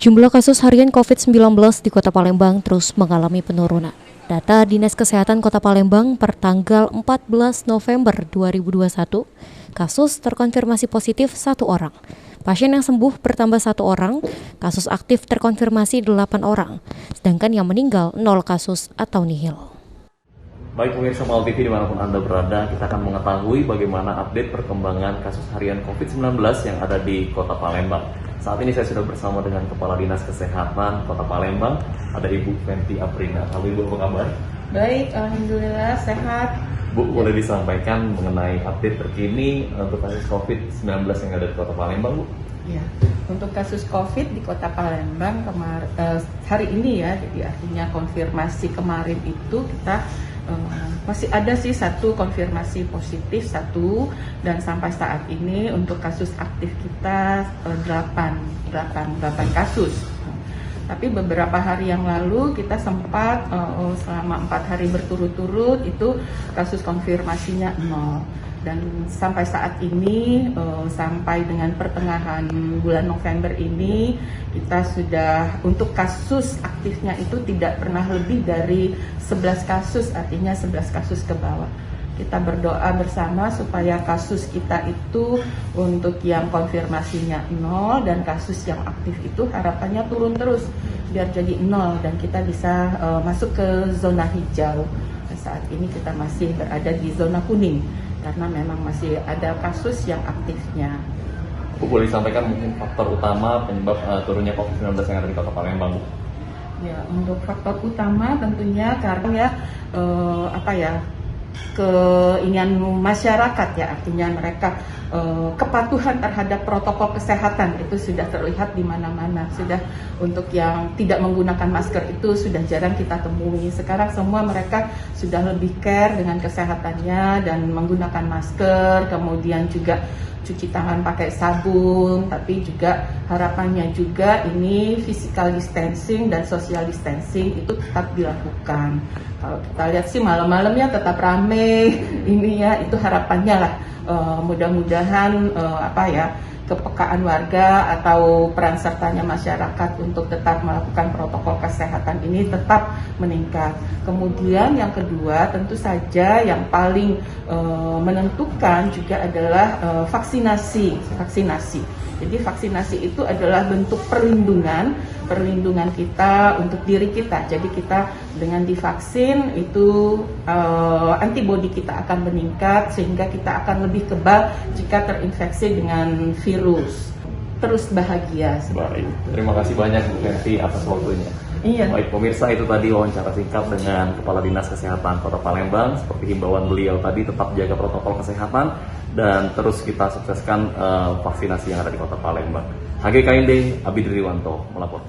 Jumlah kasus harian COVID-19 di Kota Palembang terus mengalami penurunan. Data Dinas Kesehatan Kota Palembang per tanggal 14 November 2021, kasus terkonfirmasi positif 1 orang. Pasien yang sembuh bertambah 1 orang, kasus aktif terkonfirmasi 8 orang, sedangkan yang meninggal 0 kasus atau nihil. Baik pemirsa Mal TV dimanapun Anda berada, kita akan mengetahui bagaimana update perkembangan kasus harian COVID-19 yang ada di Kota Palembang. Saat ini saya sudah bersama dengan Kepala Dinas Kesehatan Kota Palembang, ada Ibu Fenty Aprina. Halo Ibu, apa kabar? Baik, alhamdulillah sehat. Bu, boleh disampaikan mengenai update terkini untuk kasus COVID-19 yang ada di Kota Palembang, Bu? Ya, untuk kasus COVID di Kota Palembang hari ini ya, jadi artinya konfirmasi kemarin itu kita masih ada sih 1 konfirmasi positif 1, dan sampai saat ini untuk kasus aktif kita 8 kasus. Tapi beberapa hari yang lalu kita sempat selama 4 hari berturut-turut itu kasus konfirmasinya 0. Dan sampai saat ini, sampai dengan pertengahan bulan November ini, kita sudah untuk kasus aktifnya itu tidak pernah lebih dari 11 kasus, artinya 11 kasus ke bawah. Kita berdoa bersama supaya kasus kita itu untuk yang konfirmasinya 0 dan kasus yang aktif itu harapannya turun terus, biar jadi 0 dan kita bisa masuk ke zona hijau. Saat ini kita masih berada di zona kuning, karena memang masih ada kasus yang aktifnya. Bu, boleh disampaikan mungkin faktor utama penyebab turunnya COVID-19 yang ada di Kota Palembang, Bu? Ya, untuk faktor utama tentunya karena keinginan masyarakat ya, artinya mereka kepatuhan terhadap protokol kesehatan itu sudah terlihat di mana-mana. Sudah untuk yang tidak menggunakan masker itu sudah jarang kita temui. Sekarang semua mereka sudah lebih care dengan kesehatannya dan menggunakan masker, kemudian juga cuci tangan pakai sabun, tapi juga harapannya juga ini physical distancing dan social distancing itu tetap dilakukan. Kalau kita lihat sih malam-malamnya tetap rame, ini ya itu harapannya lah. Mudah-mudahan kepekaan warga atau peran sertanya masyarakat untuk tetap melakukan protokol kesehatan ini tetap meningkat. Kemudian yang kedua tentu saja yang paling menentukan juga adalah vaksinasi. Jadi vaksinasi itu adalah bentuk perlindungan kita untuk diri kita. Jadi kita dengan divaksin itu antibodi kita akan meningkat sehingga kita akan lebih kebal jika terinfeksi dengan virus. Terus bahagia. Baik, terima kasih banyak Bu Fenty atas waktunya. Iya. Baik pemirsa, itu tadi wawancara singkat dengan Kepala Dinas Kesehatan Kota Palembang. Seperti himbauan beliau tadi, tetap jaga protokol kesehatan dan terus kita sukseskan vaksinasi yang ada di Kota Palembang. HGKND Abidri Riwanto melapor.